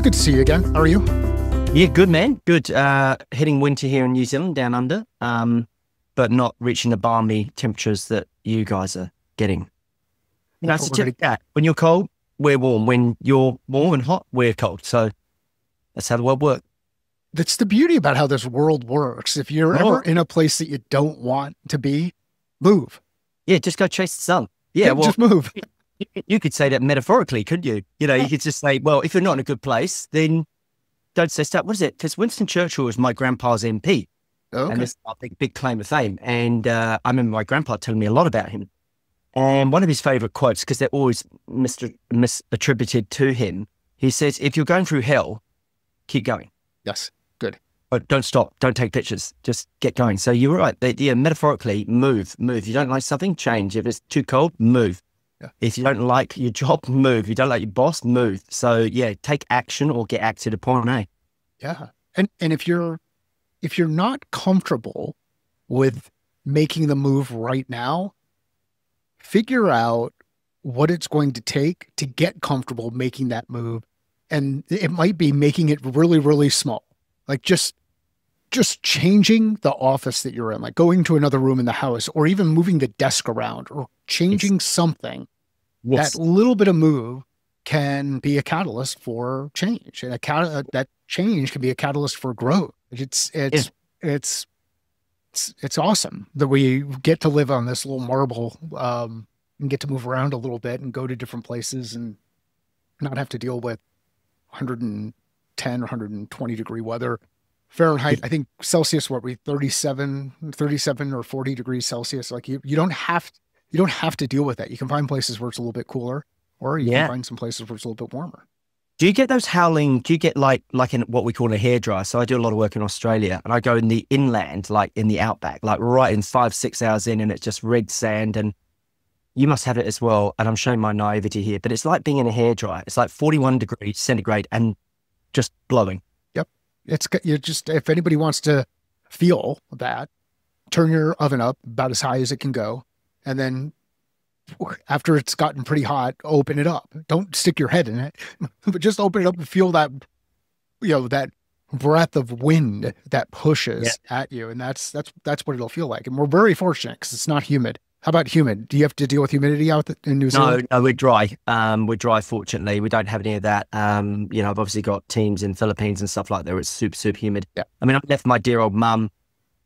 good to see you again. How are you? Yeah, good man. Good. Hitting winter here in New Zealand, down under, but not reaching the balmy temperatures that you guys are getting. You know, it's a typical that. When you're cold, we're warm. When you're warm and hot, we're cold. So that's how the world works. That's the beauty about how this world works. If you're ever in a place that you don't want to be, move. Yeah, just go chase the sun. Yeah, well, just move. You could say that metaphorically, couldn't you? You know, you could just say, well, if you're not in a good place, then don't stay stuck. What is it? Because Winston Churchill was my grandpa's MP. Okay. And this is a big claim of fame. And I remember my grandpa telling me a lot about him. And one of his favorite quotes, because they're always misattributed to him, he says, if you're going through hell, keep going. Yes, good. But don't stop. Don't take pictures. Just get going. So you're right. Yeah, metaphorically, move. If you don't like something, change. If it's too cold, move. Yeah. If you don't like your job, move. If you don't like your boss, move. So yeah, take action or get acted upon, eh? Yeah. And if you're not comfortable with making the move right now, figure out what it's going to take to get comfortable making that move. And it might be making it really, really small. Like just changing the office that you're in, like going to another room in the house, or even moving the desk around, or changing something. Yes. That little bit of move can be a catalyst for change, and that change can be a catalyst for growth. It's awesome that we get to live on this little marble, and get to move around a little bit and go to different places and not have to deal with 110 or 120 degree weather. Fahrenheit, I think Celsius, what we 37 or 40 degrees Celsius. Like you don't have to deal with that. You can find places where it's a little bit cooler, or you can find some places where it's a little bit warmer. Do you get those howling? Do you get like in what we call a hairdryer? So I do a lot of work in Australia, and I go in the inland, like in the outback, like right in 5-6 hours in, and it's just red sand. And you must have it as well. And I'm showing my naivety here, but it's like being in a hairdryer. It's like 41 degrees centigrade and just blowing. Yep. If anybody wants to feel that, turn your oven up about as high as it can go. And then after it's gotten pretty hot, open it up. Don't stick your head in it, but just open it up and feel that, that breath of wind that pushes at you. And that's what it'll feel like. And we're very fortunate because it's not humid. How about humid? Do you have to deal with humidity out in New Zealand? No, we're dry. We're dry, fortunately. We don't have any of that. I've obviously got teams in Philippines and stuff like that where it's super, super humid. Yeah. I mean, I left my dear old mum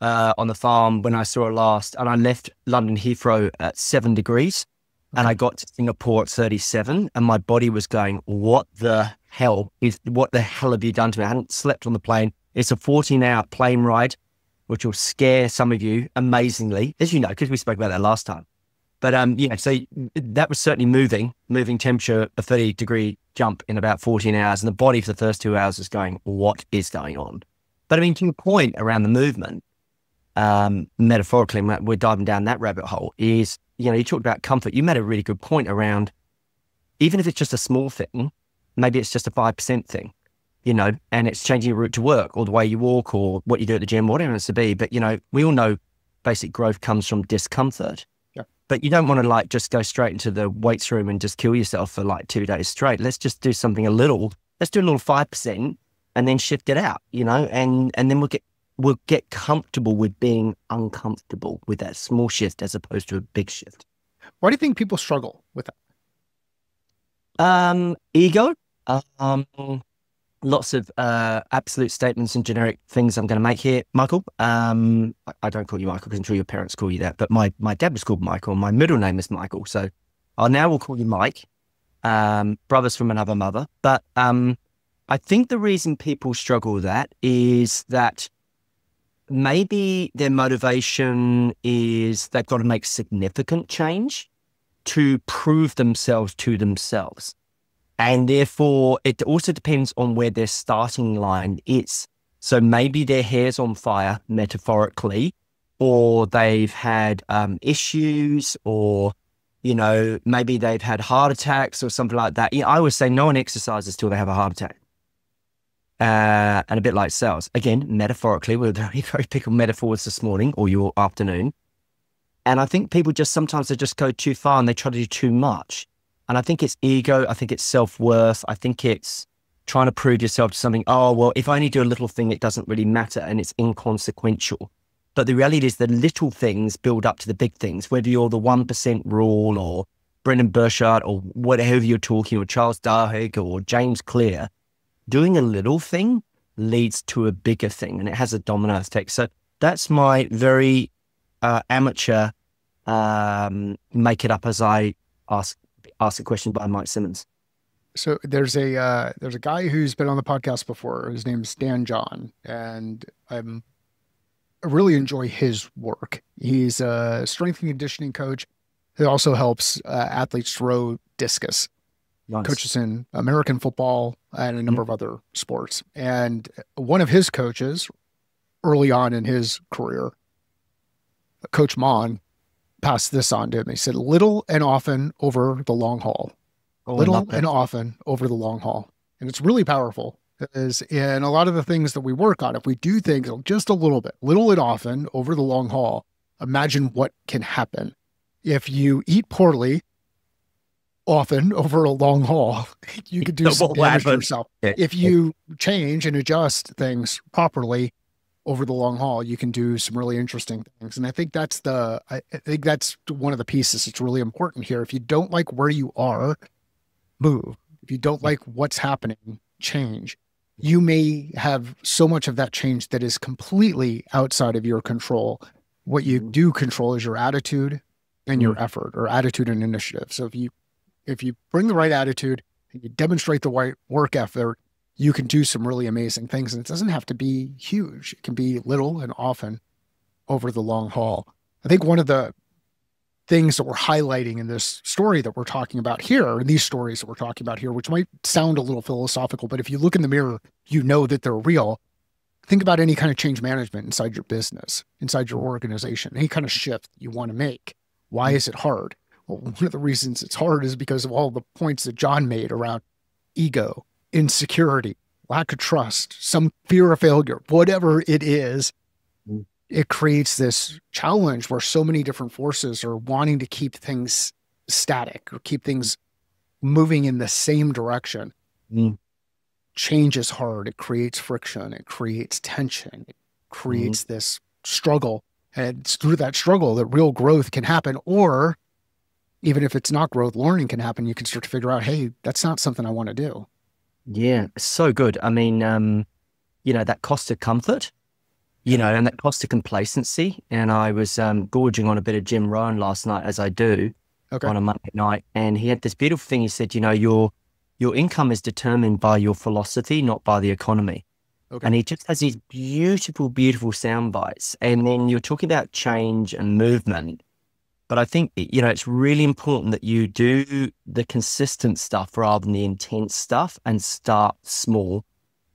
on the farm when I saw her last, and I left London Heathrow at 7 degrees, and I got to Singapore at 37, and my body was going, what the hell have you done to me? I hadn't slept on the plane. It's a 14-hour plane ride, which will scare some of you amazingly, as you know, because we spoke about that last time. But so that was certainly moving temperature, a 30-degree jump in about 14 hours, and the body for the first 2 hours is going, what is going on? But I mean, to your point around the movement, metaphorically, we're diving down that rabbit hole, is, you talked about comfort. You made a really good point around, even if it's just a small thing, maybe it's just a 5% thing, and it's changing your route to work or the way you walk or what you do at the gym, whatever it is to be. But, we all know basic growth comes from discomfort. Yeah. But you don't want to just go straight into the weights room and just kill yourself for 2 days straight. Let's just do something let's do a little 5% and then shift it out, and then we'll get comfortable with being uncomfortable with that small shift as opposed to a big shift. Why do you think people struggle with that? Ego. Lots of absolute statements and generic things I'm going to make here. Michael, I don't call you Michael because I'm sure your parents call you that, but my dad was called Michael. My middle name is Michael. So we'll call you Mike, brothers from another mother. But I think the reason people struggle with that is that maybe their motivation is they've got to make significant change to prove themselves to themselves. And therefore, it also depends on where their starting line is. So maybe their hair's on fire, metaphorically, or they've had issues, or, maybe they've had heart attacks or something like that. I always say no one exercises till they have a heart attack. And a bit like sales. Again, metaphorically, we're very, very pick on metaphors this morning or your afternoon. And I think people sometimes they just go too far and they try to do too much. And I think it's ego. I think it's self-worth. I think it's trying to prove yourself to something. Oh, well, if I only do a little thing, it doesn't really matter and it's inconsequential. But the reality is the little things build up to the big things, whether you're the 1% rule or Brendan Burchard or whatever you're talking, or Charles Duhigg or James Clear. Doing a little thing leads to a bigger thing, and it has a domino effect. So that's my very amateur make it up as I ask a question by Mike Simmons. So there's a guy who's been on the podcast before. His name's Dan John, and I really enjoy his work. He's a strength and conditioning coach who also helps athletes throw discus. Nice. Coaches in American football and a number of other sports. And one of his coaches early on in his career, Coach Mon, passed this on to him. He said, little and often over the long haul. Little and often over the long haul. And it's really powerful. Because in a lot of the things that we work on, if we do things just a little bit, little and often over the long haul, imagine what can happen. If you eat poorly, often over a long haul, you could do some damage to yourself. If you change and adjust things properly over the long haul, you can do some really interesting things. And I think that's one of the pieces that's really important here. If you don't like where you are, move. If you don't like what's happening, change. You may have so much of that change that is completely outside of your control. What you do control is your attitude and your effort, or attitude and initiative. So if you bring the right attitude and you demonstrate the right work effort, you can do some really amazing things. And it doesn't have to be huge. It can be little and often over the long haul. I think one of the things that we're highlighting in this story that we're talking about here, and these stories that we're talking about here, which might sound a little philosophical, but if you look in the mirror, you know that they're real. Think about any kind of change management inside your business, inside your organization, any kind of shift you want to make. Why is it hard? Well, one of the reasons it's hard is because of all the points that John made around ego, insecurity, lack of trust, some fear of failure, whatever it is. It creates this challenge where so many different forces are wanting to keep things static or keep things moving in the same direction. Change is hard. It creates friction. It creates tension. It creates this struggle. And it's through that struggle that real growth can happen. Or even if it's not growth, learning can happen. You can start to figure out, hey, that's not something I want to do. Yeah, so good. I mean, that cost of comfort, and that cost of complacency. And I was gorging on a bit of Jim Rohn last night, as I do on a Monday night. And he had this beautiful thing. He said, your income is determined by your philosophy, not by the economy. And he just has these beautiful, beautiful sound bites. And then you're talking about change and movement. But I think, it's really important that you do the consistent stuff rather than the intense stuff, and start small,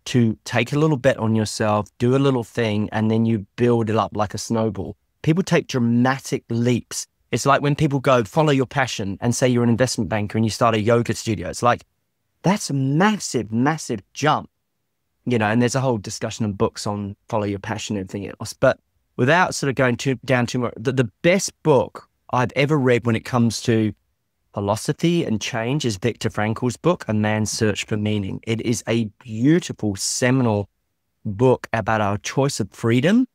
to take a little bet on yourself, do a little thing, and then you build it up like a snowball. People take dramatic leaps. It's like when people go follow your passion and say you're an investment banker and you start a yoga studio. It's like, that's a massive, massive jump, and there's a whole discussion in books on follow your passion and everything else. But without sort of going down too much, the best book I've ever read when it comes to philosophy and change is Viktor Frankl's book, A Man's Search for Meaning. It is a beautiful, seminal book about our choice of freedom,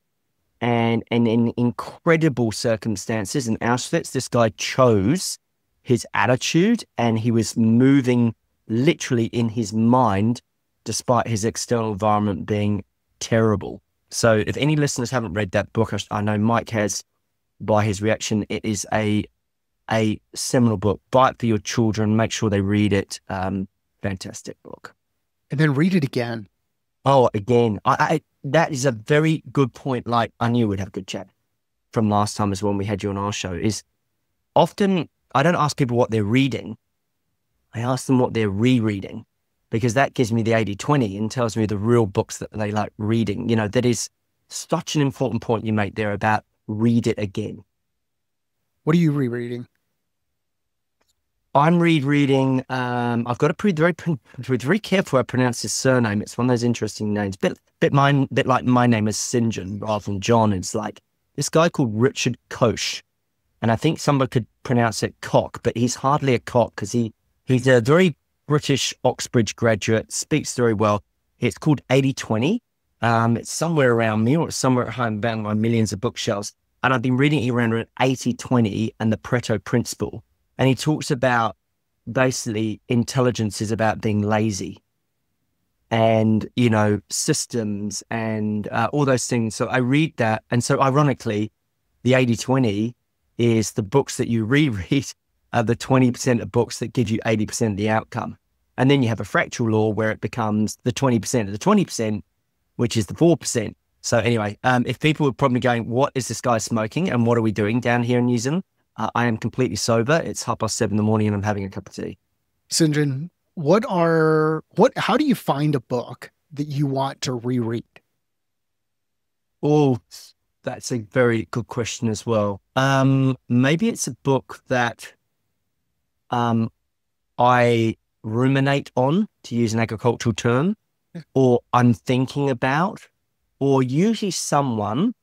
and in incredible circumstances in Auschwitz, this guy chose his attitude, and he was moving literally in his mind despite his external environment being terrible. So if any listeners haven't read that book, I know Mike has by his reaction. It is a seminal book. Buy it for your children. Make sure they read it. Fantastic book. And then read it again. Oh, again. That is a very good point. Like, I knew we'd have a good chat from last time as well when we had you on our show. Is often I don't ask people what they're reading. I ask them what they're rereading, because that gives me the 80/20 and tells me the real books that they like reading. That is such an important point you make there about read it again. What are you rereading? I'm rereading. I've got to be very careful how I pronounce his surname. It's one of those interesting names. Bit like my name is Sinjin rather than John. It's like this guy called Richard Koch, and I think somebody could pronounce it Koch, but he's hardly a Koch because he's a very British Oxbridge graduate, speaks very well. It's called 80/20. It's somewhere around me, or it's somewhere at home, bound by millions of bookshelves. And I've been reading it around 80/20 and the Pareto principle. And he talks about basically intelligence is about being lazy and, systems and all those things. So I read that. And so ironically, the 80/20 is the books that you reread are the 20% of books that give you 80% of the outcome. And then you have a fractal law where it becomes the 20% of the 20%, which is the 4%. So anyway, if people were probably going, what is this guy smoking and what are we doing down here in New Zealand? I am completely sober. It's 7:30 in the morning and I'm having a cup of tea. Sinjin, how do you find a book that you want to reread? Oh, that's a very good question as well. Maybe it's a book that I ruminate on, to use an agricultural term, or I'm thinking about, or usually someone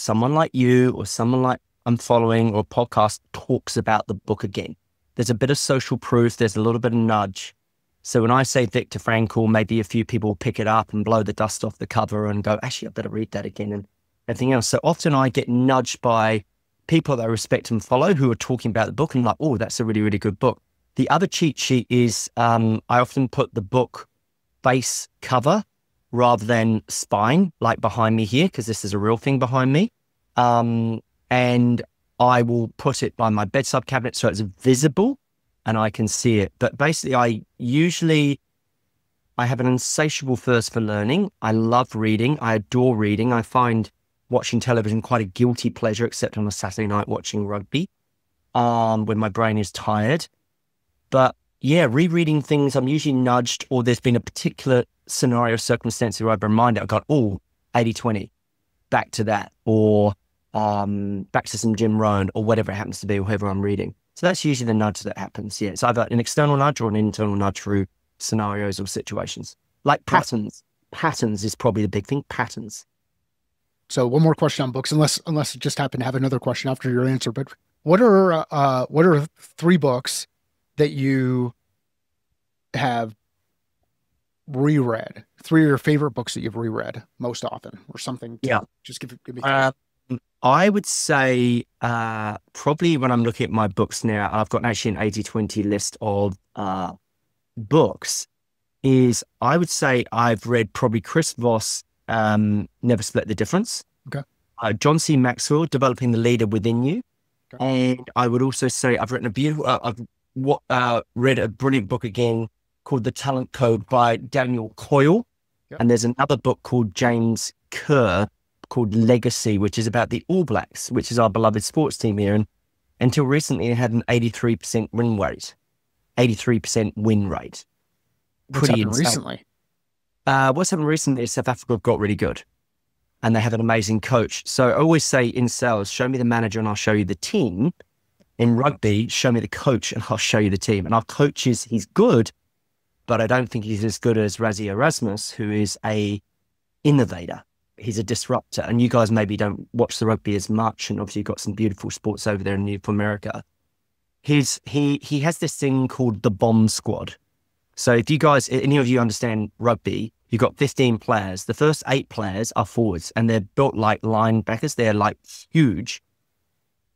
like you or someone like I'm following or podcast talks about the book again. There's a bit of social proof. There's a little bit of nudge. So when I say Viktor Frankl, maybe a few people pick it up and blow the dust off the cover and go, actually, I better read that again and everything else. So often I get nudged by people that I respect and follow who are talking about the book and I'm like, oh, that's a really, really good book. The other cheat sheet is I often put the book face cover rather than spine, like behind me here, because this is a real thing behind me. And I will put it by my bedside cabinet so it's visible and I can see it. But basically, I have an insatiable thirst for learning. I love reading. I adore reading. I find watching television quite a guilty pleasure, except on a Saturday night watching rugby, when my brain is tired. But yeah, rereading things, I'm usually nudged, or there's been a particular scenario or circumstance where I've reminded, I've got, 80/20, back to that, or back to some Jim Rohn, or whatever it happens to be, or whoever I'm reading. So that's usually the nudge that happens. Yeah, it's either an external nudge or an internal nudge through scenarios or situations. Like patterns. Patterns is probably the big thing. Patterns. So one more question on books, unless you just happen to have another question after your answer. But what are 3 books that you have reread? 3 of your favorite books that you've reread most often, or something? Just give me. I would say probably when I'm looking at my books now, I've got actually an 80/20 list of books. Is I would say I've read probably Chris Voss, Never Split the Difference. Okay. John C. Maxwell, Developing the Leader Within You. Okay. And I would also say I've written I've read a brilliant book again called The Talent Code by Daniel Coyle. Yep. And there's another book called James Kerr called Legacy, which is about the All Blacks, which is our beloved sports team here. And until recently, it had an 83% win rate. 83% win rate. What's happened recently? What's happened recently is South Africa got really good. And they have an amazing coach. So I always say in sales, show me the manager and I'll show you the team. In rugby, show me the coach and I'll show you the team. And our coach he's good, but I don't think he's as good as Rassie Erasmus, who is a innovator. He's a disruptor. And you guys maybe don't watch the rugby as much. And obviously you've got some beautiful sports over there in North America. He has this thing called the bomb squad. So if you guys, any of you understand rugby, you've got 15 players. The first 8 players are forwards and they're built like linebackers. They're like huge.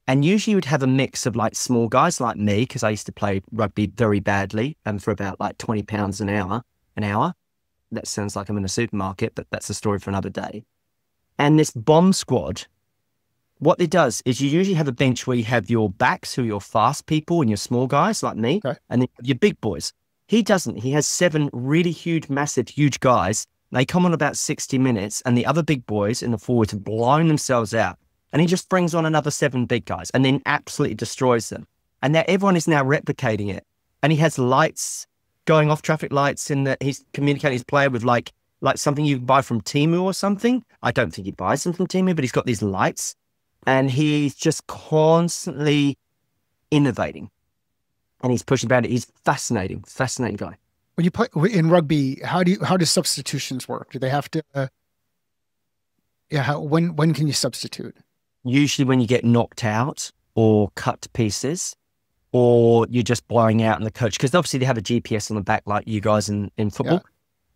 And usually you would have a mix of like small guys like me, because I used to play rugby very badly and for about like £20 an hour. That sounds like I'm in a supermarket, but that's a story for another day. And this bomb squad, what it does is you usually have a bench where you have your backs, who are your fast people, and your small guys like me, okay, and then your big boys. He doesn't. He has 7 really huge, massive, huge guys. They come on about 60 minutes, and the other big boys in the forwards have blown themselves out. And he just brings on another 7 big guys and then absolutely destroys them. And now everyone is now replicating it. And he has lights going off, traffic lights, in that he's communicating his player with like something you buy from Temu or something. I don't think he buys them from Temu, but he's got these lights. And he's just constantly innovating. And he's pushing about it. He's fascinating guy. When you play in rugby, how do substitutions work? Do they have to? When can you substitute? Usually when you get knocked out or cut to pieces. or you're just blowing out in the coach, because obviously they have a GPS on the back like you guys in football,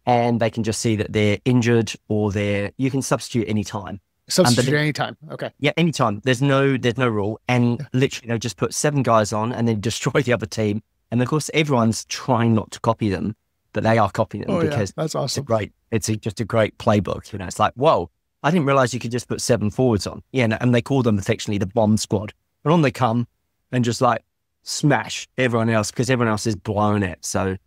and they can just see that they're injured or you can substitute any time. Substitute anytime. Okay. Yeah, anytime. There's no rule. And literally they just put 7 guys on and then destroy the other team. And of course, everyone's trying not to copy them, but they are copying them because that's awesome. It's just a great playbook. You know, it's like, whoa, I didn't realize you could just put 7 forwards on. Yeah, and they call them affectionately the bomb squad. And on they come and just like smash everyone else because everyone else is blowing it. So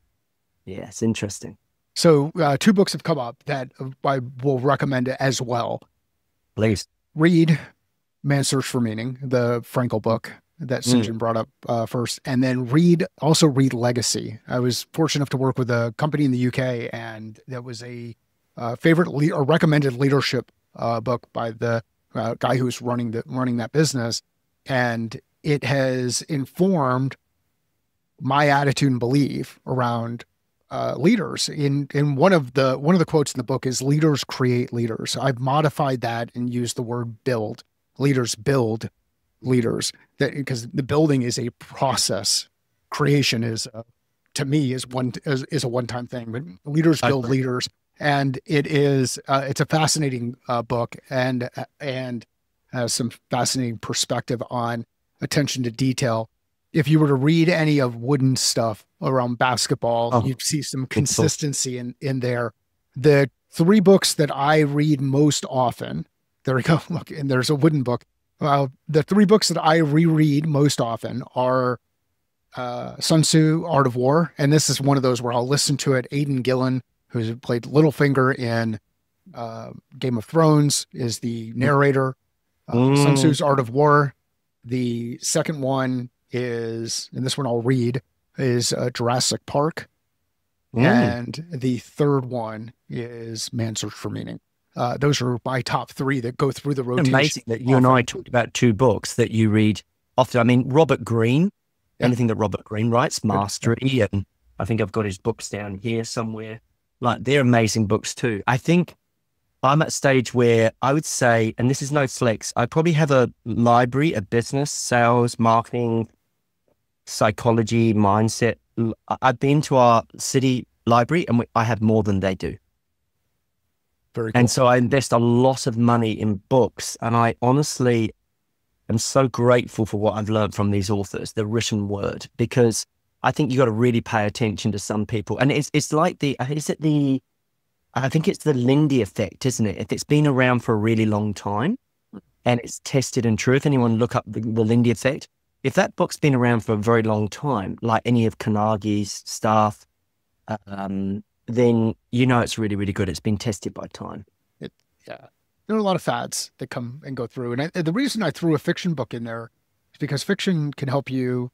yeah, it's interesting. So 2 books have come up that I will recommend as well. Please. Read Man's Search for Meaning, the Frankel book that Sinjin brought up first, and then also read Legacy. I was fortunate enough to work with a company in the UK, and that was a recommended leadership book by the guy who's running that business, and it has informed my attitude and belief around leaders. In one of the quotes in the book is leaders create leaders. I've modified that and used the word build. Leaders build leaders, because the building is a process. Creation is to me is a one-time thing, but leaders build leaders. And it's a fascinating book and has some fascinating perspective on attention to detail. If you were to read any of Wooden's stuff around basketball, you'd see some consistency in there. The 3 books that I read most often, there we go, look, and there's a Wooden book. The 3 books that I reread most often are Sun Tzu, Art of War. And this is one of those where I'll listen to it. Aidan Gillen, who's played Littlefinger in Game of Thrones, is the narrator. Sun Tzu's Art of War. The second one is, and this one I'll read, is Jurassic Park. And the third one is Man's Search for Meaning. Those are my top 3 that go through the rotation. Amazing that you and I talked about 2 books that you read often. I mean, Robert Greene, anything that Robert Greene writes, Mastery, and I think I've got his books down here somewhere. Like, they're amazing books too. I think I'm at a stage where I would say, and this is no flex, I probably have a library of business, sales, marketing, psychology, mindset. I've been to our city library and I have more than they do. Very cool. And so I invest a lot of money in books, and I honestly am so grateful for what I've learned from these authors, the written word, because I think you got to really pay attention to some people. And it's like I think it's the Lindy effect, isn't it? If it's been around for a really long time and it's tested and true, if anyone look up the Lindy effect, if that book's been around for a very long time, like any of Carnegie's stuff, then you know it's really, really good. It's been tested by time. There are a lot of fads that come and go through. And the reason I threw a fiction book in there is because fiction can help you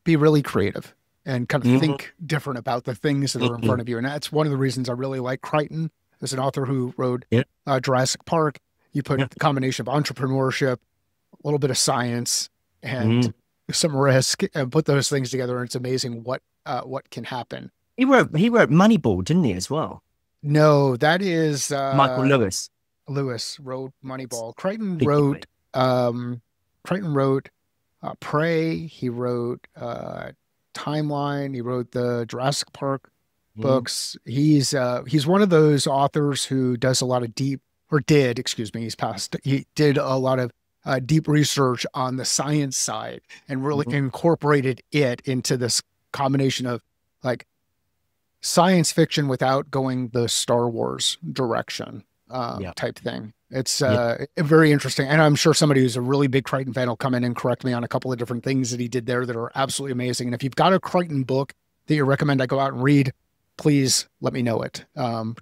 be really creative and kind of think different about the things that are in front of you. And that's one of the reasons I really like Crichton as an author who wrote Jurassic Park. You put the combination of entrepreneurship, a little bit of science, and some risk, and put those things together, and it's amazing what can happen. He wrote Moneyball, didn't he, as well? No, that is Michael Lewis. Lewis wrote Moneyball. Crichton wrote Prey. He wrote Timeline. He wrote the Jurassic Park books. He's one of those authors who does a lot of he did a lot of deep research on the science side and really incorporated it into this combination of like science fiction without going the Star Wars direction type thing. It's very interesting. And I'm sure somebody who's a really big Crichton fan will come in and correct me on a couple of different things that he did there that are absolutely amazing. And if you've got a Crichton book that you recommend I go out and read, please let me know it.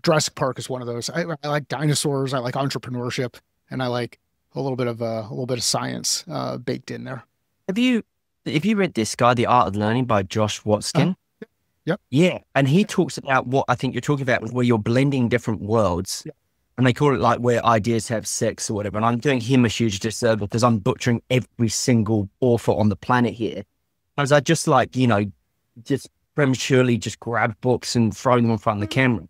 Jurassic Park is one of those. I like dinosaurs. I like entrepreneurship, and I like a little bit of science baked in there. Have you read this guy, The Art of Learning by Josh Watkin? Yep. Yeah. And he talks about what I think you're talking about, where you're blending different worlds. Yep. And they call it like where ideas have sex or whatever. And I'm doing him a huge disservice because I'm butchering every single author on the planet here. As I just just prematurely just grab books and throw them in front of the camera.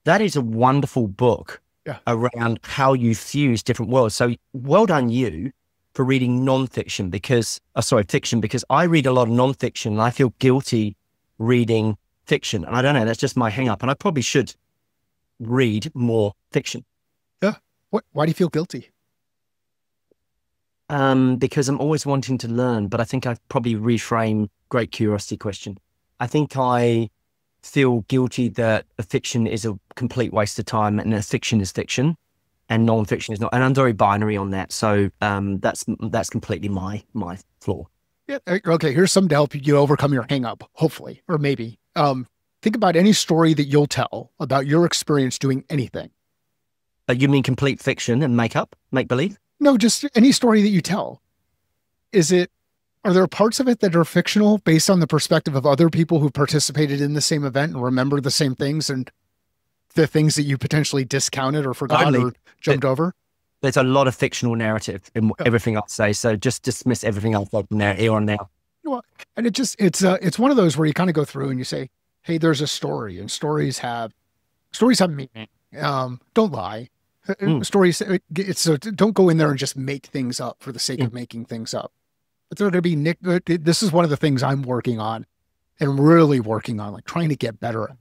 That is a wonderful book around how you fuse different worlds. So well done you for reading non-fiction fiction, because I read a lot of non-fiction and I feel guilty reading fiction. And I don't know, that's just my hang up. And I probably should read more fiction. Yeah. Why do you feel guilty? Because I'm always wanting to learn, but I think I probably reframe great curiosity question. I think I feel guilty that a fiction is a complete waste of time and a fiction is fiction and non-fiction is not. And I'm very binary on that. So that's completely my flaw. Yeah. Okay. Here's some to help you overcome your hang up, hopefully, or maybe. Think about any story that you'll tell about your experience doing anything. You mean complete fiction and make believe? No, just any story that you tell. Are there parts of it that are fictional based on the perspective of other people who participated in the same event and remember the same things and the things that you potentially discounted or forgot or jumped over? There's a lot of fictional narrative in everything I'll say. So just dismiss everything else from there, here on now. Well, and it's one of those where you kind of go through and you say, hey, there's a story, and stories have meaning. Don't lie. Stories, don't go in there and just make things up for the sake of making things up. It's going to be this is one of the things I'm working on and really working on, like trying to get better at.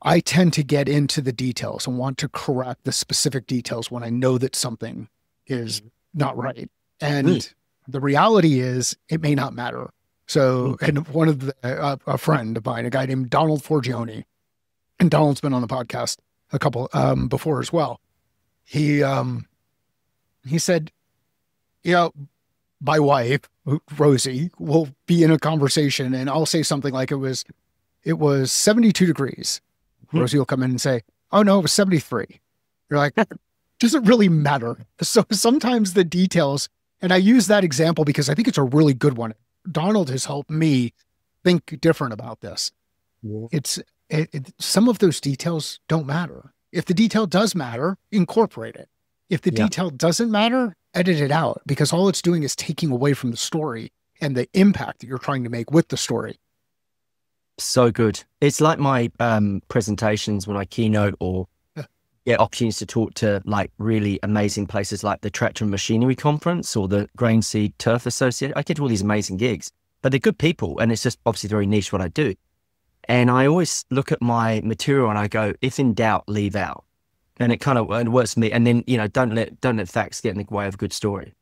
I tend to get into the details and want to correct the specific details when I know that something is not right. And the reality is it may not matter. So, and one of a friend of mine, a guy named Donald Forgione, and Donald's been on the podcast a couple before as well. He said, my wife, Rosie, will be in a conversation and I'll say something like it was 72 degrees. Rosie will come in and say, oh no, it was 73. You're like, does it really matter? So sometimes the details, and I use that example because I think it's a really good one. Donald has helped me think different about this. Some of those details don't matter. If the detail does matter, incorporate it. If the detail doesn't matter, edit it out, because all it's doing is taking away from the story and the impact that you're trying to make with the story. So good. It's like my presentations when I keynote or get opportunities to talk to like really amazing places like the Tractor and Machinery Conference or the Grain Seed Turf Association. I get all these amazing gigs, but they're good people. And it's just obviously very niche what I do. And I always look at my material and I go, if in doubt, leave out. And it works for me. And then, don't let facts get in the way of a good story.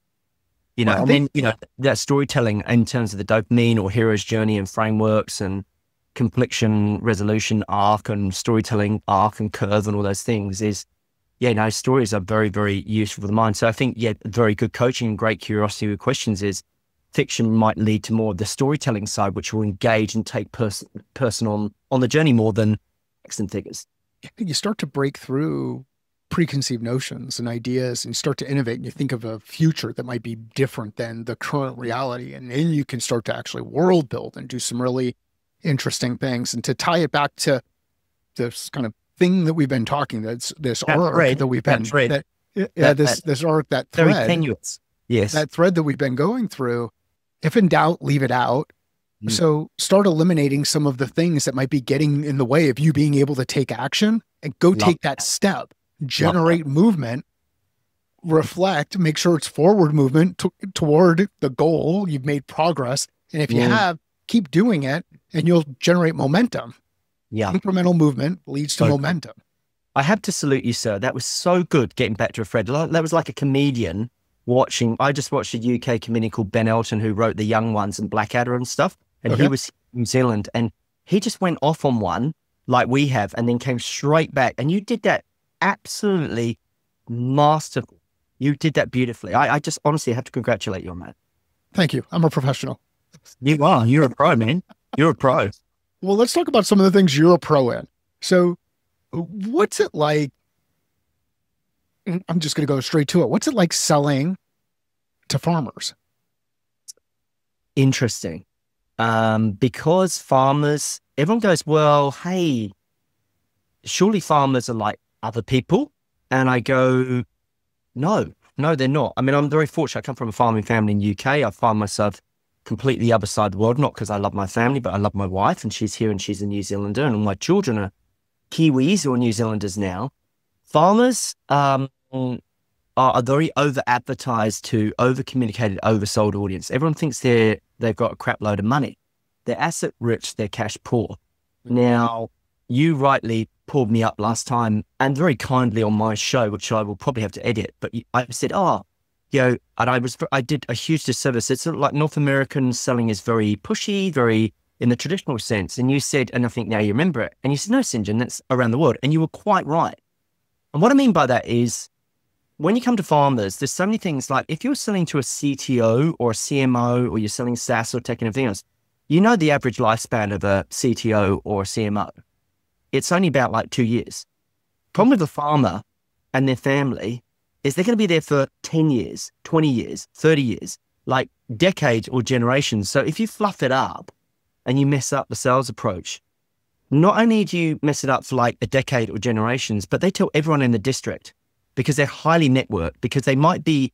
That storytelling in terms of the dopamine or hero's journey and frameworks and confliction resolution arc and storytelling arc and curve and all those things is, stories are very, very useful for the mind. So I think, very good coaching and great curiosity with questions is fiction might lead to more of the storytelling side, which will engage and take person on the journey more than facts and figures. You start to break through preconceived notions and ideas and start to innovate, and you think of a future that might be different than the current reality. And then you can start to actually world build and do some really interesting things. And to tie it back to this kind of thing that we've been talking, this arc that we've been, this arc, that thread, very tenuous. Yes. That thread that we've been going through, if in doubt, leave it out. So start eliminating some of the things that might be getting in the way of you being able to take action and go take that step, generate movement, reflect, make sure it's forward movement toward the goal. You've made progress. And if you have, keep doing it and you'll generate momentum. Yeah. Incremental movement leads to momentum. I have to salute you, sir. That was so good. Getting back to a Fred, that was like a comedian I just watched a UK comedian called Ben Elton who wrote The Young Ones and Blackadder and stuff. And he was in New Zealand and he just went off on one like we have and then came straight back. And you did that absolutely masterful. You did that beautifully. I just honestly have to congratulate you on that. Thank you. I'm a professional. You are. You're a pro, man. You're a pro. Well, let's talk about some of the things you're a pro in. So what's it like? I'm just going to go straight to it. What's it like selling to farmers? Interesting. Because farmers, everyone goes, well, hey, surely farmers are like other people. And I go, no, they're not. I mean, I'm very fortunate. I come from a farming family in the UK. I find myself completely the other side of the world, not because I love my family, but I love my wife and she's here and she's a New Zealander and all my children are Kiwis or New Zealanders now. Farmers, are a very over-advertised to, over-communicated, oversold audience. Everyone thinks they've got a crap load of money. They're asset rich, they're cash poor. Now, you rightly pulled me up last time and very kindly on my show, which I will probably have to edit, but I said, and I did a huge disservice. It's sort of like North American selling is very pushy, very in the traditional sense. And you said, and I think now you remember it, and you said, no, Sinjin, that's around the world. And you were quite right. And what I mean by that is, when you come to farmers, there's so many things like if you're selling to a CTO or a CMO, or you're selling SaaS or tech and everything else, you know the average lifespan of a CTO or a CMO. It's only about like 2 years. Problem with the farmer and their family is they're going to be there for 10 years, 20 years, 30 years, like decades or generations. So if you fluff it up and you mess up the sales approach, not only do you mess it up for like a decade or generations, but they tell everyone in the district, because they're highly networked, because they might be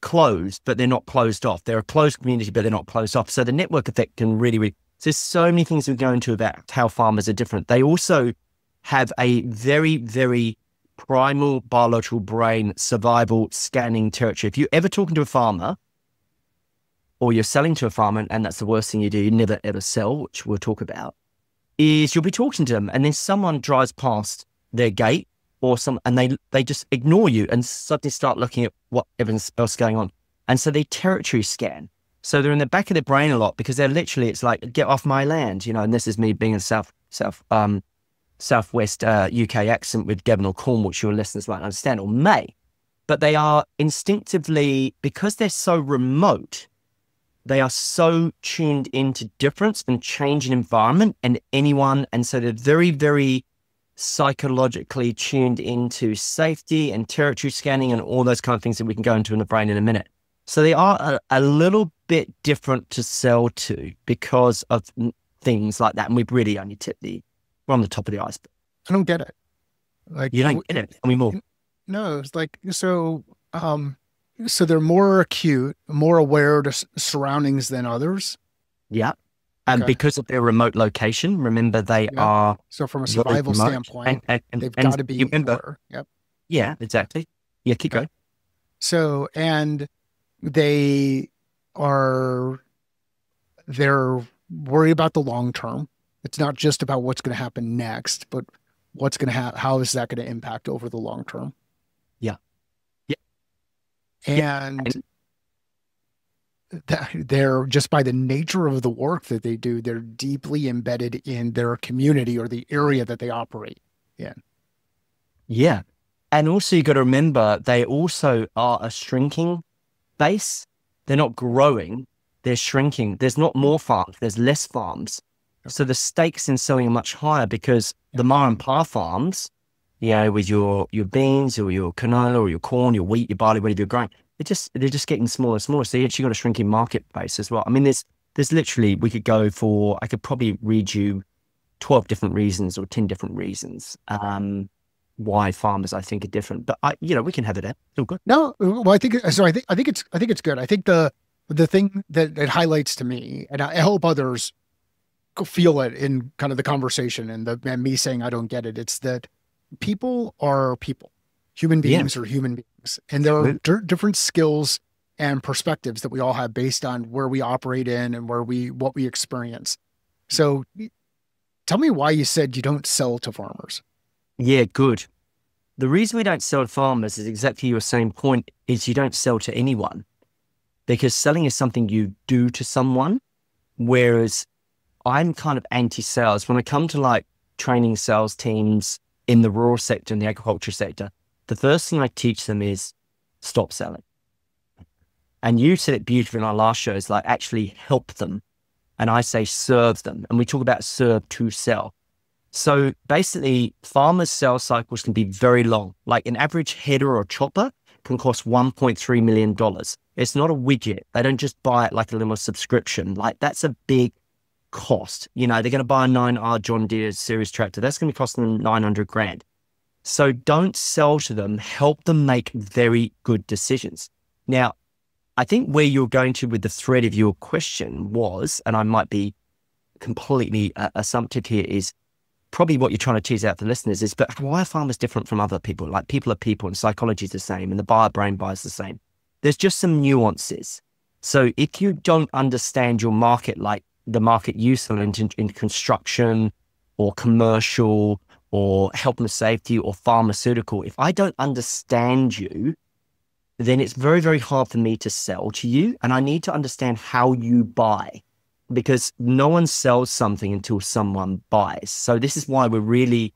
closed, but they're not closed off. They're a closed community, but they're not closed off. So the network effect can really, so there's so many things we go into about how farmers are different. They also have a very, very primal biological brain survival scanning territory. If you're ever talking to a farmer or you're selling to a farmer, and that's the worst thing you do, you never ever sell, which we'll talk about, is you'll be talking to them and then someone drives past their gate or and they just ignore you and suddenly start looking at what everything else going on. And so they territory scan. So they're in the back of their brain a lot because they're literally, it's like, get off my land, and this is me being in Southwest UK accent with Devon or Cornwall, which your listeners might understand or may. But they are instinctively, because they're so remote, they are so tuned into difference and change in environment and anyone. And so they're very, very psychologically tuned into safety and territory scanning and all those kind of things that we can go into in the brain in a minute. So they are a little bit different to sell to because of things like that. And we've really only we're on the top of the iceberg. I don't get it. Like, you don't get it. Tell me more. No, it's like, so they're more acute, more aware to surroundings than others. Yeah. And because of their remote location, remember they are. So from a survival standpoint, they've got to be aware. Yep. Yeah, exactly. Yeah, keep going. So, and they're worried about the long term. It's not just about what's going to happen next, but what's going to how is that going to impact over the long term? Yeah. Yeah. And they're just by the nature of the work that they do, they're deeply embedded in their community or the area that they operate in. Yeah. And also you got to remember, they also are a shrinking base. They're not growing, they're shrinking. There's not more farms, there's less farms. So the stakes in selling are much higher because the ma and pa farms, with your beans or your canola or your corn, your wheat, your barley, whatever you're growing, they're just getting smaller and smaller. So you actually got a shrinking marketplace as well. I mean, there's literally, I could probably read you 12 different reasons or 10 different reasons why farmers I think are different. But we can have it out. It's all good. No, well, I think it's good. I think the thing that it highlights to me, and I hope others feel it in kind of the conversation and me saying I don't get it. It's that people are people. Human beings are human beings, and there are different skills and perspectives that we all have based on where we operate in and what we experience. So tell me why you said you don't sell to farmers. Yeah, good. The reason we don't sell to farmers is exactly your same point, is you don't sell to anyone, because selling is something you do to someone, whereas I'm kind of anti-sales. When I come to like training sales teams in the rural sector and the agriculture sector, the first thing I teach them is stop selling. And you said it beautifully in our last show, is like actually help them. And I say serve them. And we talk about serve to sell. So basically farmers' sales cycles can be very long. Like an average header or chopper can cost $1.3 million. It's not a widget. They don't just buy it like a little subscription. Like that's a big cost. They're going to buy a 9R John Deere series tractor. That's going to be costing them 900 grand. So don't sell to them, help them make very good decisions. Now, I think where you're going to with the thread of your question was, and I might be completely assumptive here, is probably what you're trying to tease out for listeners is, but why are farmers different from other people? Like people are people and psychology is the same and the buyer brain buys the same. There's just some nuances. So if you don't understand your market, like the market you sell in construction or commercial or health and safety or pharmaceutical, if I don't understand you, then it's very, very hard for me to sell to you. And I need to understand how you buy, because no one sells something until someone buys. So this is why we're really,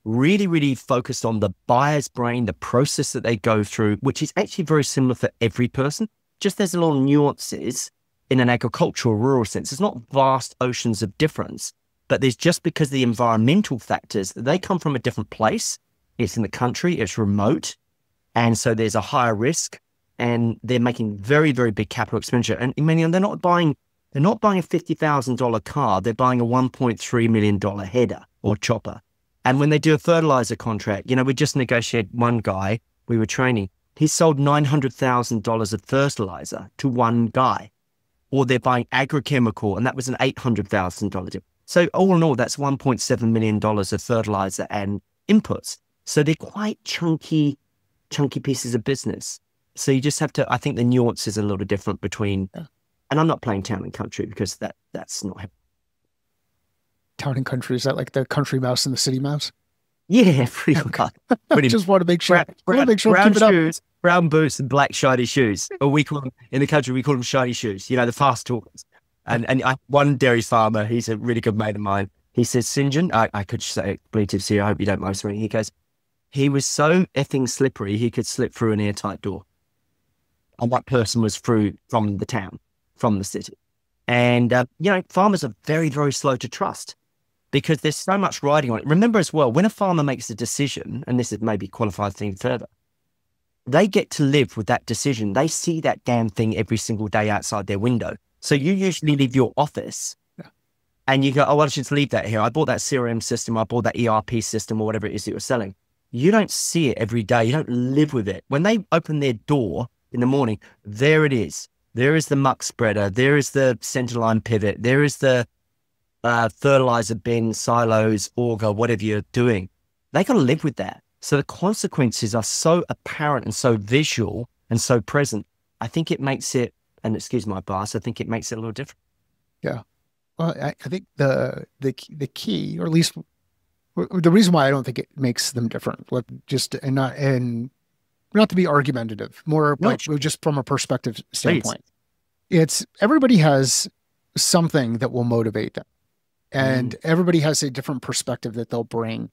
really, really focused on the buyer's brain, the process that they go through, which is actually very similar for every person. Just there's a lot of nuances in an agricultural rural sense. It's not vast oceans of difference, but there's just because the environmental factors, they come from a different place. It's in the country, it's remote. And so there's a higher risk and they're making very, very big capital expenditure. And meaning they're not buying a $50,000 car, they're buying a $1.3 million header or chopper. And when they do a fertilizer contract, we just negotiated one guy we were training. He sold $900,000 of fertilizer to one guy. Or they're buying agrochemical, and that was an $800,000 deal. So all in all, that's $1.7 million of fertilizer and inputs. So they're quite chunky pieces of business. So you just have to, I think the nuance is a little different between, and I'm not playing town and country because that's not happening. Town and country, is that like the country mouse and the city mouse? Yeah, pretty much. Just want to make sure. Brown shoes, brown boots, and black shiny shoes. Or we call them in the country. We call them shiny shoes. The fast talkers. And one dairy farmer, he's a really good mate of mine. He says, Sinjin, I could say expletive, so I hope you don't mind me. He goes, he was so effing slippery, he could slip through an airtight door. And that person was from the town, from the city. And farmers are very, very slow to trust, because there's so much riding on it. Remember as well, when a farmer makes a decision, and this is maybe qualified thing further, they get to live with that decision. They see that damn thing every single day outside their window. So you usually leave your office and you go, oh, I'll just leave that here. I bought that CRM system. I bought that ERP system or whatever it is that you're selling. You don't see it every day. You don't live with it. When they open their door in the morning, there it is. There is the muck spreader. There is the centerline pivot. There is the fertilizer bin, silos, auger, whatever you're doing. They got to live with that. So the consequences are so apparent and so visual and so present. I think it makes it, and excuse my bias, I think it makes it a little different. Yeah. Well, I think the key, or at least the reason why I don't think it makes them different, not to be argumentative, more like just from a perspective standpoint. Please. It's everybody has something that will motivate them. And everybody has a different perspective that they'll bring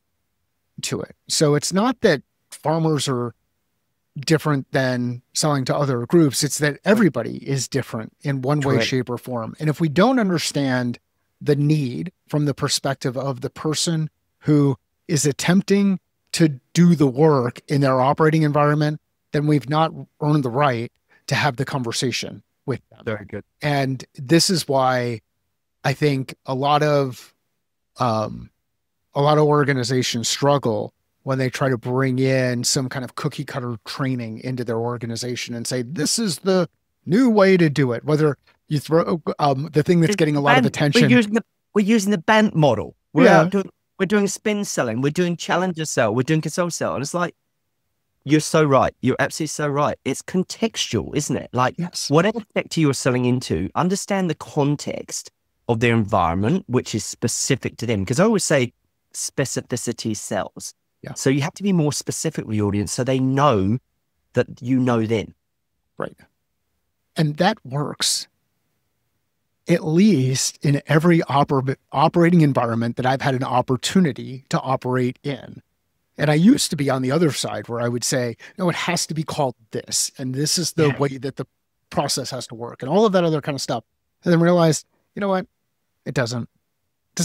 to it. So it's not that farmers are different than selling to other groups. It's that everybody is different in one way, shape, or form. And if we don't understand the need from the perspective of the person who is attempting to do the work in their operating environment, then we've not earned the right to have the conversation with them. Very good. And this is why I think a lot of organizations struggle when they try to bring in some kind of cookie cutter training into their organization and say, this is the new way to do it. Whether you throw the thing that's getting a lot of attention. We're using the band model. We're doing spin selling. We're doing challenger sell. We're doing console sell. And it's like, you're so right. You're absolutely so right. It's contextual, isn't it? Like whatever sector you're selling into, understand the context of their environment, which is specific to them. Because I always say specificity sells. Yeah. So you have to be more specific with the audience so they know that you know them. Right. And that works at least in every operating environment that I've had an opportunity to operate in. And I used to be on the other side where I would say, no, it has to be called this. And this is the way that the process has to work and all of that other kind of stuff. And then realized, you know what? It doesn't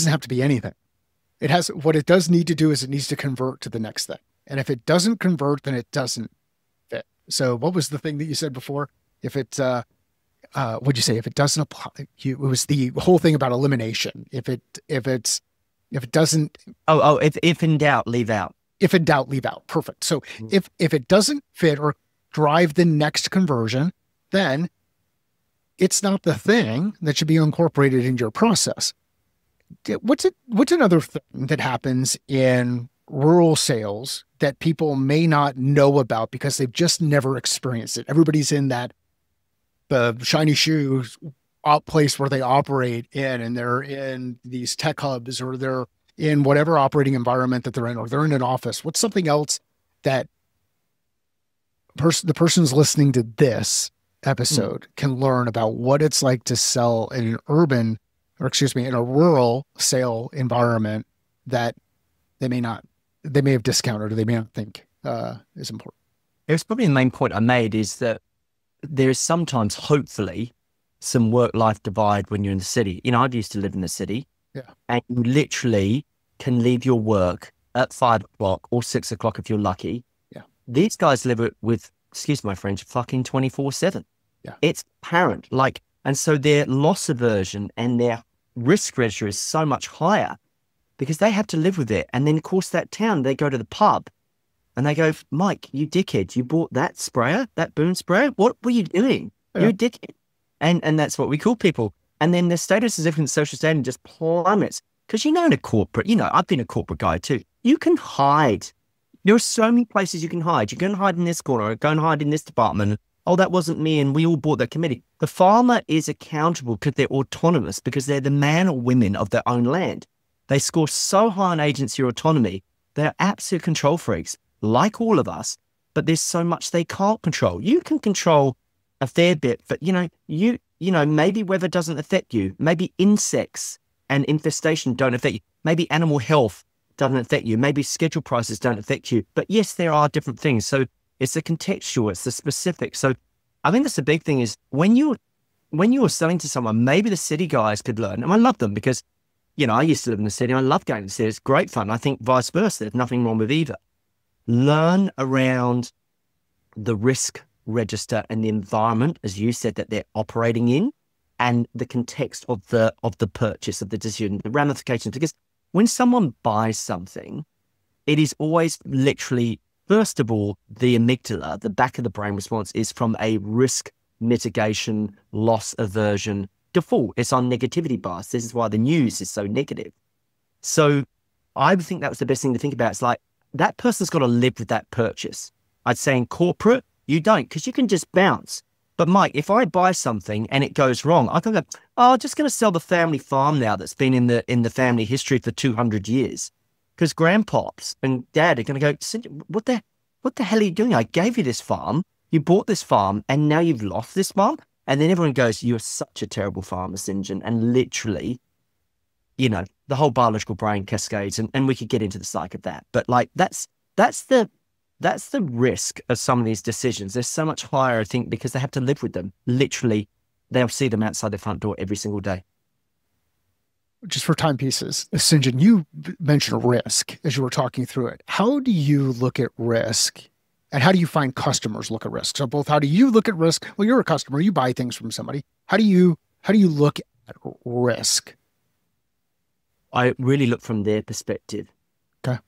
have to be anything. What it does need to do is it needs to convert to the next thing. And if it doesn't convert, then it doesn't fit. So what was the thing that you said before? If it, what'd you say? If it doesn't apply, it was the whole thing about elimination. If it doesn't. If in doubt, leave out. If in doubt, leave out. Perfect. So if it doesn't fit or drive the next conversion, then it's not the thing that should be incorporated into your process. What's another thing that happens in rural sales that people may not know about because they've just never experienced it? Everybody's in that the shiny shoes place where they operate in, and they're in these tech hubs, or they're in whatever operating environment that they're in, or they're in an office. What's something else that the person's listening to this Mm. episode can learn about what it's like to sell in an urban, or excuse me, in a rural sale environment that they may not, they may have discounted, or they may not think is important? It was probably the main point I made is that there is sometimes, hopefully, some work-life divide when you're in the city. You know, I've used to live in the city, Yeah. and you literally can leave your work at 5 o'clock or 6 o'clock if you're lucky. Yeah. These guys live it with, excuse my French, fucking 24/7. Yeah. It's apparent. Like, and so their loss aversion and their risk register is so much higher because they have to live with it. And then, of course, that town, they go to the pub and they go, Mike, you dickhead, you bought that sprayer, that boom sprayer? What were you doing? Yeah. You're a dickhead. And that's what we call people. And then their status as different social standing just plummets. Because you know, in a corporate, you know, I've been a corporate guy too. You can hide. There are so many places you can hide. You can hide in this corner, or go and hide in this department. Oh, that wasn't me, and we all bought that committee. The farmer is accountable because they're autonomous, because they're the man or women of their own land. They score so high on agency or autonomy. They're absolute control freaks, like all of us, but there's so much they can't control. You can control a fair bit, but maybe weather doesn't affect you. Maybe insects and infestation don't affect you. Maybe animal health doesn't affect you. Maybe schedule prices don't affect you. But yes, there are different things. So it's the contextual, it's the specific. So I think that's the big thing is when you're selling to someone, maybe the city guys could learn. And I love them because, you know, I used to live in the city. I love going to the city. It's great fun. I think vice versa. There's nothing wrong with either. Learn around the risk register and the environment, as you said, that they're operating in, and the context of the purchase, of the decision, the ramifications. Because when someone buys something, it is always literally, first of all, the amygdala, the back of the brain response is from a risk mitigation, loss aversion default. It's on negativity bias. This is why the news is so negative. So I would think that was the best thing to think about. It's like that person's got to live with that purchase. I'd say in corporate, you don't, because you can just bounce. But Mike, if I buy something and it goes wrong, I can go, oh, I'm just going to sell the family farm now that's been in the family history for 200 years. Because grandpops and dad are going to go, what the hell are you doing? I gave you this farm, you bought this farm, and now you've lost this farm. And then everyone goes, you're such a terrible farmer, Sinjin. And literally, you know, the whole biological brain cascades, and we could get into the psyche of that. But like, that's the risk of some of these decisions. They're so much higher, I think, because they have to live with them. Literally, they'll see them outside their front door every single day. Just for timepieces, Sinjin, you mentioned risk as you were talking through it. How do you look at risk, and how do you find customers look at risk? So both, how do you look at risk? Well, you're a customer, you buy things from somebody. How do you look at risk? I really look from their perspective. Okay.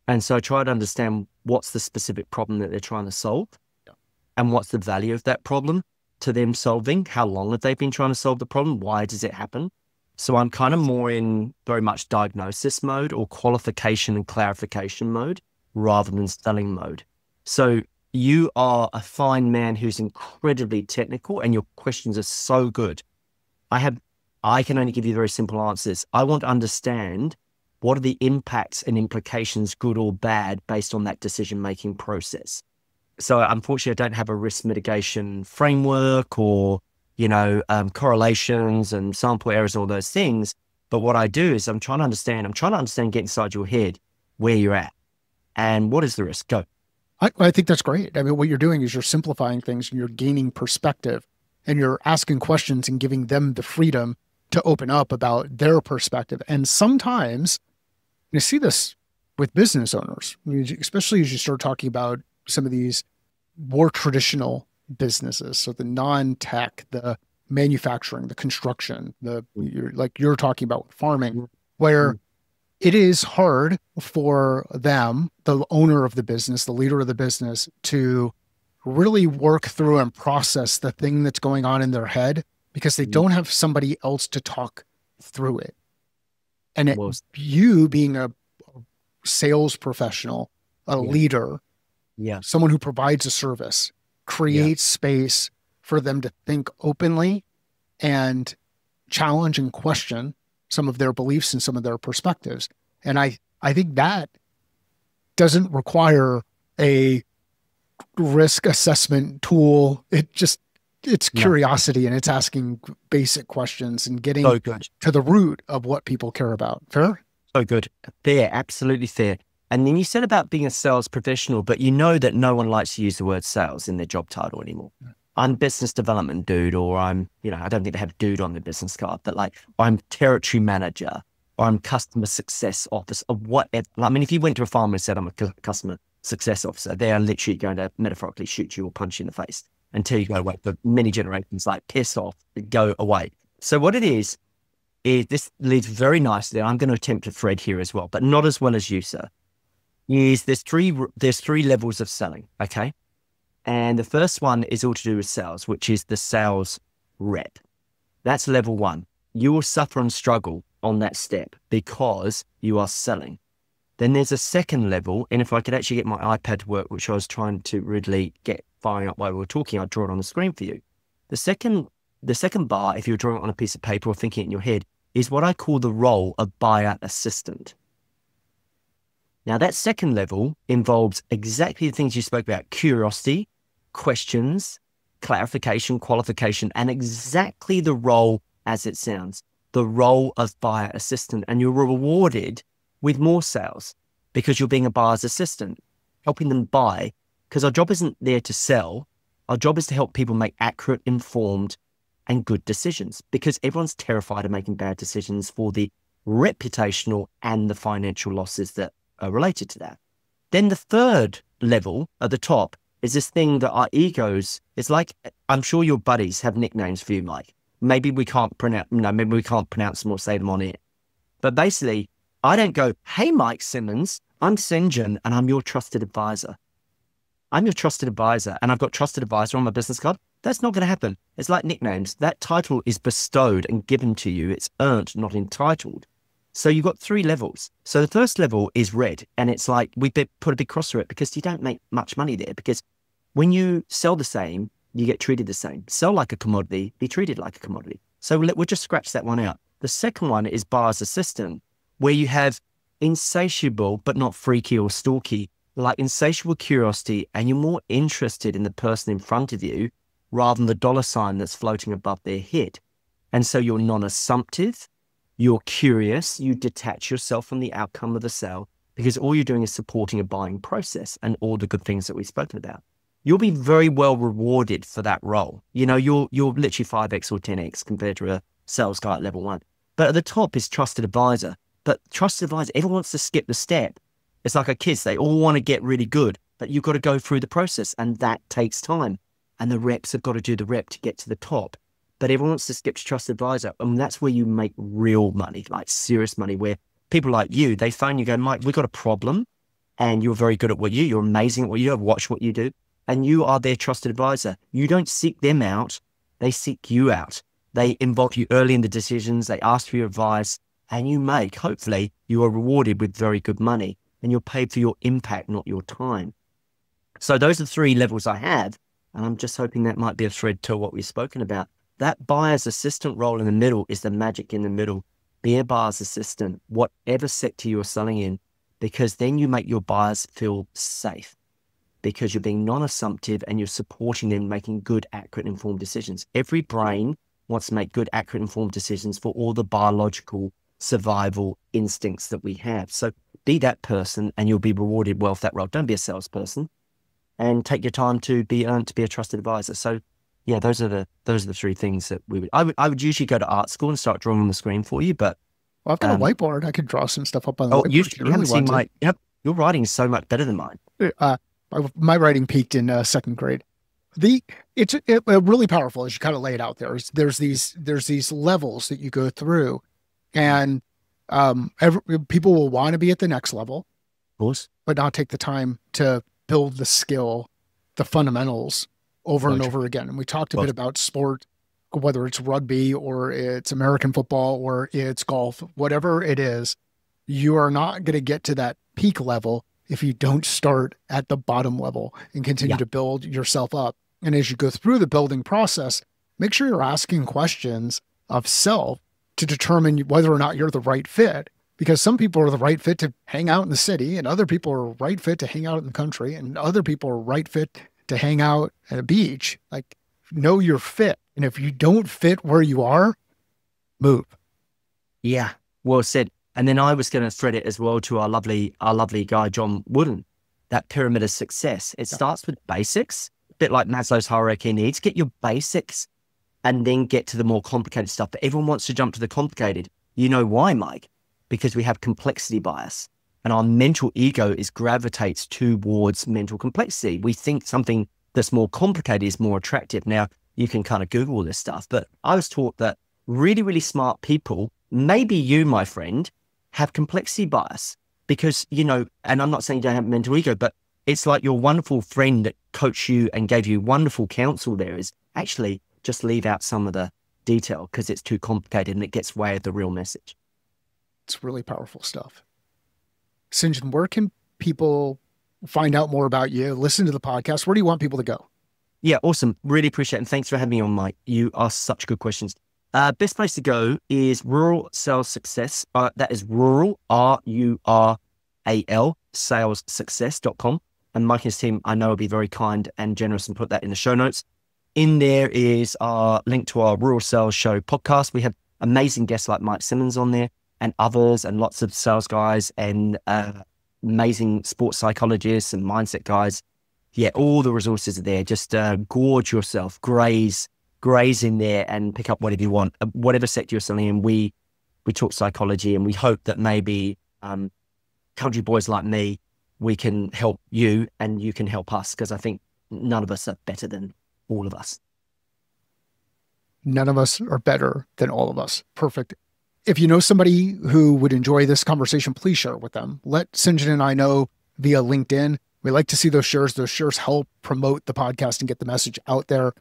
And so I try to understand what's the specific problem that they're trying to solve, Yeah. and what's the value of that problem to them solving. How long have they been trying to solve the problem? Why does it happen? So I'm kind of more in very much diagnosis mode, or qualification and clarification mode, rather than selling mode. So you are a fine man who's incredibly technical, and your questions are so good. I can only give you very simple answers. I want to understand what are the impacts and implications, good or bad, based on that decision-making process. So unfortunately, I don't have a risk mitigation framework or, correlations and sample errors, all those things. But what I do is I'm trying to understand, get inside your head where you're at and what is the risk. Go. I think that's great. I mean, what you're doing is you're simplifying things, and you're gaining perspective, and you're asking questions and giving them the freedom to open up about their perspective. And sometimes you see this with business owners, especially as you start talking about some of these more traditional businesses. So the non-tech, the manufacturing, the construction, you're talking about farming, where it is hard for them, the owner of the business, the leader of the business, to really work through and process the thing that's going on in their head, because they don't have somebody else to talk through it. And Well, you being a sales professional, a yeah, leader, yeah, someone who provides a service, yeah. creates space for them to think openly and challenge and question some of their beliefs and some of their perspectives. And I think that doesn't require a risk assessment tool. It's No, curiosity and it's asking basic questions and getting so good. to the root of what people care about. Fair? So good. Fair, absolutely fair. And then you said about being a sales professional, but you know that no one likes to use the word sales in their job title anymore. I'm business development dude, or I'm, I don't think they have dude on their business card, but like I'm territory manager or I'm customer success officer or whatever. I mean, if you went to a farmer and said I'm a customer success officer, they are literally going to metaphorically shoot you or punch you in the face until you go away for many generations, like piss off, go away. So what it is this leads very nicely. I'm going to attempt a thread here as well, but not as well as you, sir. Is there's three levels of selling, okay? And the first one is all to do with sales, which is the sales rep. That's level one. You will suffer and struggle on that step because you are selling. Then there's a second level, and if I could actually get my iPad to work, which I was trying to rudely get firing up while we were talking, I'd draw it on the screen for you. The second bar, if you're drawing it on a piece of paper or thinking it in your head, is what I call the role of buyer assistant. Now, that second level involves exactly the things you spoke about: curiosity, questions, clarification, qualification, and exactly the role as it sounds, the role of buyer assistant. And you're rewarded with more sales because you're being a buyer's assistant, helping them buy, because our job isn't there to sell. Our job is to help people make accurate, informed, and good decisions, because everyone's terrified of making bad decisions for the reputational and the financial losses that are related to that. Then the third level at the top is this thing that our egos, it's like, I'm sure your buddies have nicknames for you, Mike. Maybe we can't pronounce, maybe we can't pronounce them or say them on air. But basically, I don't go, hey, Mike Simmons, I'm Sinjin and I'm your trusted advisor. I'm your trusted advisor and I've got trusted advisor on my business card. That's not going to happen. It's like nicknames. That title is bestowed and given to you. It's earned, not entitled. So you've got three levels. So the first level is red. And it's like we put a big cross through it because you don't make much money there. Because when you sell the same, you get treated the same. Sell like a commodity, be treated like a commodity. So we'll just scratch that one out. The second one is buyer's assistant, where you have insatiable, but not freaky or stalky, like insatiable curiosity, and you're more interested in the person in front of you rather than the dollar sign that's floating above their head. And so you're non-assumptive, you're curious, you detach yourself from the outcome of the sale because all you're doing is supporting a buying process and all the good things that we've spoken about. You'll be very well rewarded for that role. You're literally 5x or 10x compared to a sales guy at level one. But at the top is trusted advisor. But trusted advisor, everyone wants to skip the step. It's like a kids, they all want to get really good, but you've got to go through the process and that takes time. And the reps have got to do the rep to get to the top. But everyone wants to skip to trusted advisor. And that's where you make real money, like serious money, where people like you, they phone you, go, Mike, we've got a problem. And you're very good at what you're amazing at what you do, watch what you do. And you are their trusted advisor. You don't seek them out. They seek you out. They involve you early in the decisions. They ask for your advice and hopefully you are rewarded with very good money and you're paid for your impact, not your time. So those are the three levels I have. And I'm just hoping that might be a thread to what we've spoken about. That buyer's assistant role in the middle is the magic in the middle. Be a buyer's assistant, whatever sector you're selling in, because then you make your buyers feel safe because you're being non-assumptive and you're supporting them making good, accurate, informed decisions. Every brain wants to make good, accurate, informed decisions for all the biological survival instincts that we have. So be that person and you'll be rewarded well for that role. Don't be a salesperson and take your time to be earned to be a trusted advisor. So yeah, those are the three things that I would usually go to art school and start drawing on the screen for you, but well, I've got a whiteboard. I could draw some stuff up on the whiteboard. You haven't seen my, yep, your writing is so much better than mine. My writing peaked in second grade. It's really powerful as you kind of lay it out there. There's these levels that you go through, and people will want to be at the next level, of course, but not take the time to build the skill, the fundamentals over and over again. And we talked a bit about sport whether it's rugby or it's American football or it's golf, whatever it is, you are not going to get to that peak level if you don't start at the bottom level and continue to build yourself up. And as you go through the building process, make sure you're asking questions of self to determine whether or not you're the right fit. Because some people are the right fit to hang out in the city, and other people are right fit to hang out in the country, and other people are right fit to hang out at a beach. Like, know your fit. And if you don't fit where you are, move. Yeah, well said. And then I was going to thread it as well to our lovely guy, John Wooden, that pyramid of success. It starts with basics, a bit like Maslow's hierarchy of needs. Get your basics and then get to the more complicated stuff. But everyone wants to jump to the complicated. You know why, Mike? Because we have complexity bias, and our mental ego gravitates towards mental complexity. We think something that's more complicated is more attractive. Now, you can kind of Google this stuff, but I was taught that really, really smart people, maybe you, my friend, have complexity bias because, you know, and I'm not saying you don't have mental ego, but it's like your wonderful friend that coached you and gave you wonderful counsel there is actually just leave out some of the detail because it's too complicated and it gets way of the real message. It's really powerful stuff. Sinjin, where can people find out more about you, listen to the podcast? Where do you want people to go? Yeah, awesome. Really appreciate it. And thanks for having me on, Mike. You ask such good questions. Best place to go is Rural Sales Success. That is rural, RURAL, salessuccess.com. And Mike and his team, I know, will be very kind and generous and put that in the show notes. In there is our link to our Rural Sales Show podcast. We have amazing guests like Mike Simmons on there, and others, and lots of sales guys and amazing sports psychologists and mindset guys. Yeah, all the resources are there. Just gorge yourself, graze in there and pick up whatever you want. Whatever sector you're selling in, we talk psychology, and we hope that maybe country boys like me, we can help you and you can help us, because I think none of us are better than all of us. None of us are better than all of us. Perfect. If you know somebody who would enjoy this conversation, please share it with them. Let Sinjin and I know via LinkedIn. We like to see those shares. Those shares help promote the podcast and get the message out there.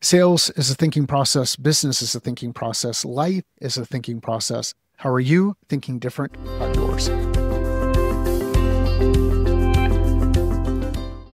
Sales is a thinking process. Business is a thinking process. Life is a thinking process. How are you thinking different about yours?